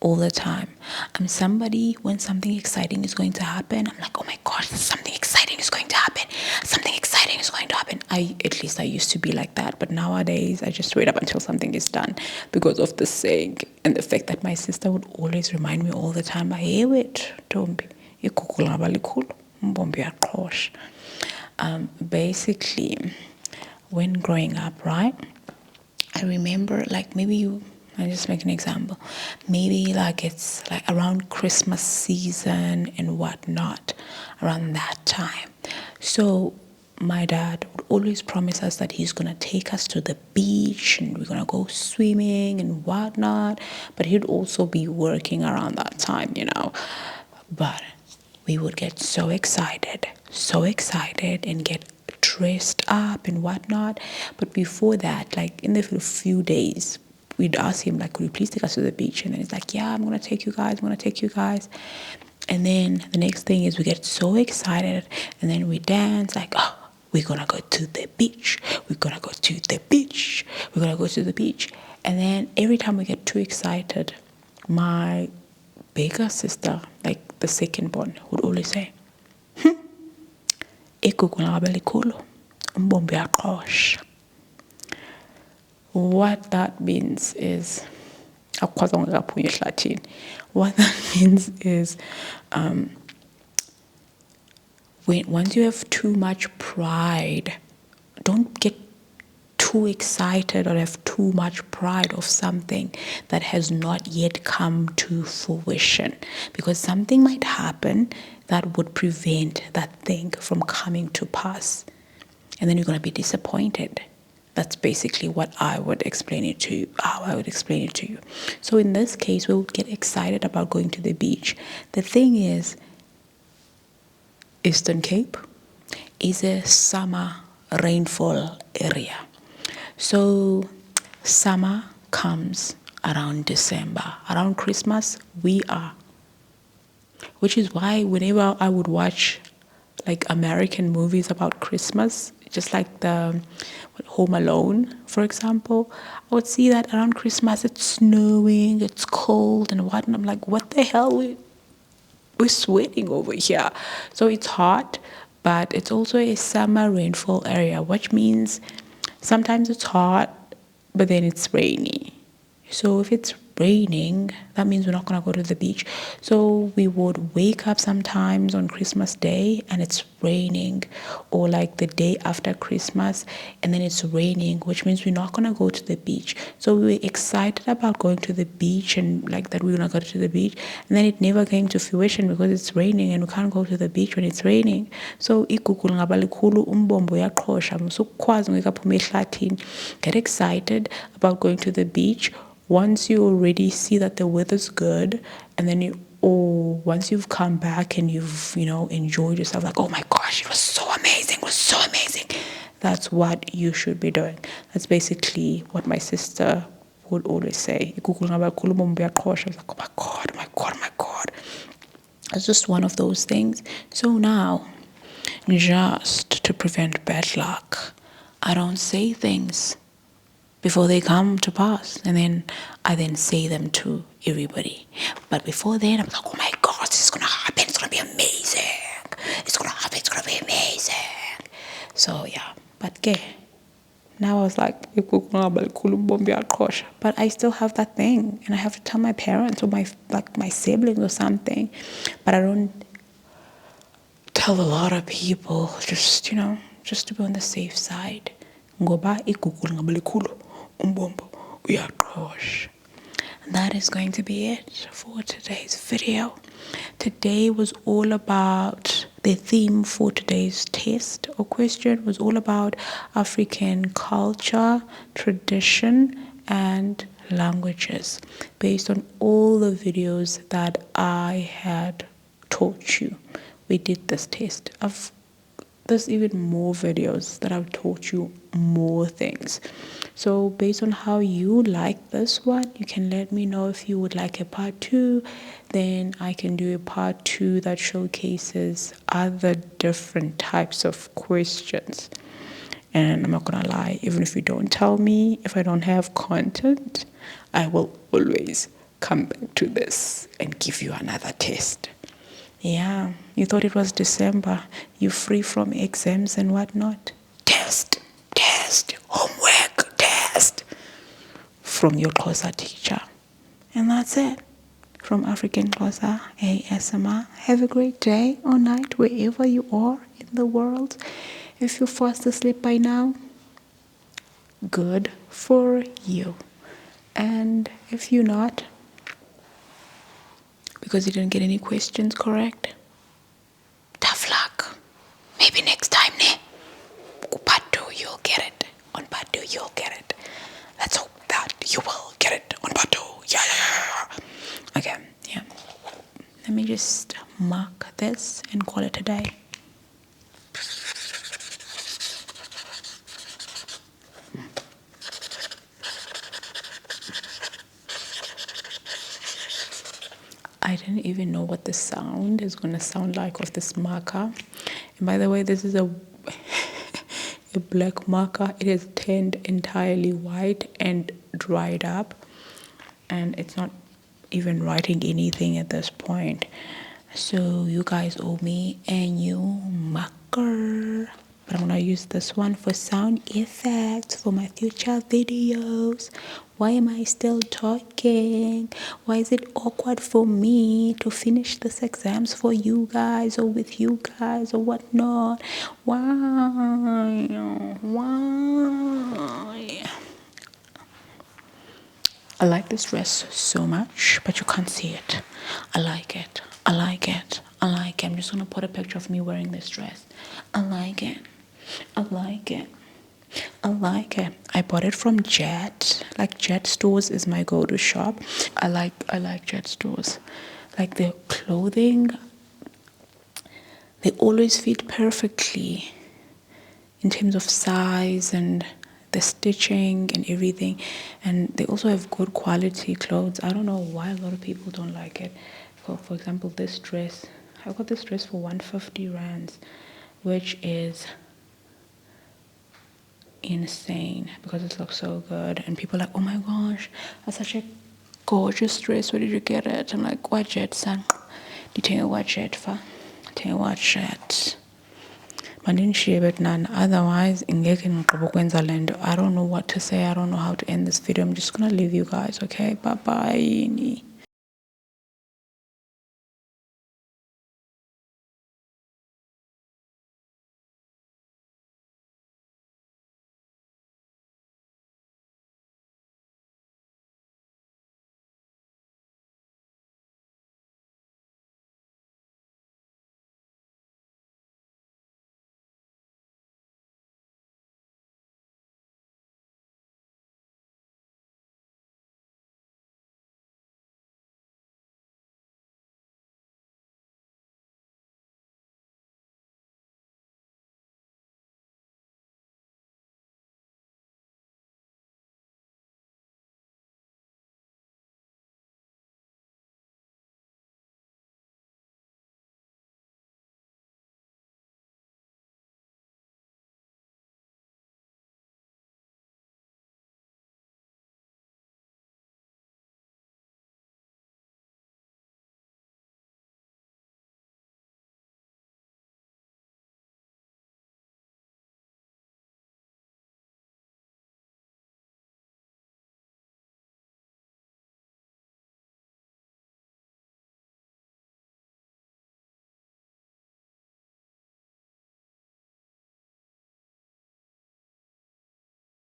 all the time. I'm somebody, when something exciting is going to happen, I'm like, oh my gosh, something exciting is going to happen. Something exciting is going to happen. At least I used to be like that. But nowadays, I just wait up until something is done because of the saying and the fact that my sister would always remind me all the time, hey, wait, Tombi, basically, when growing up, right, I remember, like, I just make an example. Maybe like it's like around Christmas season and whatnot, around that time. So my dad would always promise us that he's gonna take us to the beach and we're gonna go swimming and whatnot. But he'd also be working around that time, But we would get so excited and get dressed up and whatnot. But before that, like in the few days, we'd ask him, like, could you please take us to the beach? And then he's like, yeah, I'm going to take you guys. And then the next thing is we get so excited and then we dance like, oh, we're going to go to the beach. And then every time we get too excited, my bigger sister, like the second born, would always say, what that means is, what that means is, once you have too much pride, don't get too excited or have too much pride of something that has not yet come to fruition, because something might happen that would prevent that thing from coming to pass, and then you're going to be disappointed. That's basically what I would explain it to you, how I would explain it to you. So in this case, we would get excited about going to the beach. The thing is, Eastern Cape is a summer rainfall area. So summer comes around December. Around Christmas, which is why whenever I would watch like American movies about Christmas, just like the Home Alone, for example. I would see that around Christmas it's snowing, it's cold and what, and I'm like, what the hell? We're sweating over here. So it's hot, but it's also a summer rainfall area, which means sometimes it's hot, but then it's rainy. So if it's raining, that means we're not going to go to the beach. So we would wake up sometimes on Christmas Day and it's raining, or like the day after Christmas and then it's raining, which means we're not going to go to the beach. So we were excited about going to the beach and like that we were going to go to the beach. And then it never came to fruition because it's raining and we can't go to the beach when it's raining. So igugu ngaba likhulu, umbombo uyaqhosha, musukwazi ngekaphuma ehlathini. Get excited about going to the beach once you already see that the weather's good, and then once you've come back and you've enjoyed yourself, like, oh my gosh, it was so amazing, that's what you should be doing. That's basically what my sister would always say. I was like, oh my god, oh my god, oh my god. It's just one of those things. So now, just to prevent bad luck, I don't say things before they come to pass, and then I then say them to everybody. But before then, I'm like, oh my god, this is gonna happen, it's gonna be amazing, it's gonna happen, it's gonna be amazing. So yeah, but now I was like, but I still have that thing, and I have to tell my parents or my siblings or something, but I don't tell a lot of people, just to be on the safe side. That is going to be it for today's video. Today was all about the theme for today's test or question was all about African culture, tradition, and languages based on all the videos that I had taught you. We did this test. There's even more videos that I've taught you more things. So based on how you like this one, you can let me know if you would like a part 2. Then I can do a part 2 that showcases other different types of questions. And I'm not gonna lie, even if you don't tell me, if I don't have content, I will always come back to this and give you another test. Yeah, you thought it was December. You're free from exams and whatnot. Test, homework, test. From your Xhosa teacher. And that's it. From African Xhosa ASMR. Have a great day or night wherever you are in the world. If you're fast asleep by now, good for you. And if you're not, because you didn't get any questions correct, tough luck. Maybe next time, part 2 you'll get it. On part 2 you'll get it. Let's hope that you will get it on part 2. Yeah. Okay, yeah. Let me just mark this and call it a day. I didn't even know what the sound is going to sound like of this marker. And by the way, this is a black marker. It is turned entirely white and dried up. And it's not even writing anything at this point. So you guys owe me a new marker. But I'm going to use this one for sound effects for my future videos. Why am I still talking? Why is it awkward for me to finish this exams for you guys or with you guys or whatnot? Why? I like this dress so much, but you can't see it. I like it. I'm just going to put a picture of me wearing this dress. I like it. I bought it from Jet. Like, Jet stores is my go-to shop. I like Jet stores. Like, their clothing, they always fit perfectly in terms of size and the stitching and everything. And they also have good quality clothes. I don't know why a lot of people don't like it. For example, this dress. I got this dress for 150 rands. which is insane because it looks so good. And people are like, oh my gosh, that's such a gorgeous dress. Where did you get it? I'm like, watch it, son. Did you watch it? Did you watch it? Mandinishiyebe but none. Otherwise, ingeke ngiqobe ukwenza lento. I don't know what to say. I don't know how to end this video. I'm just gonna leave you guys, okay? Bye bye.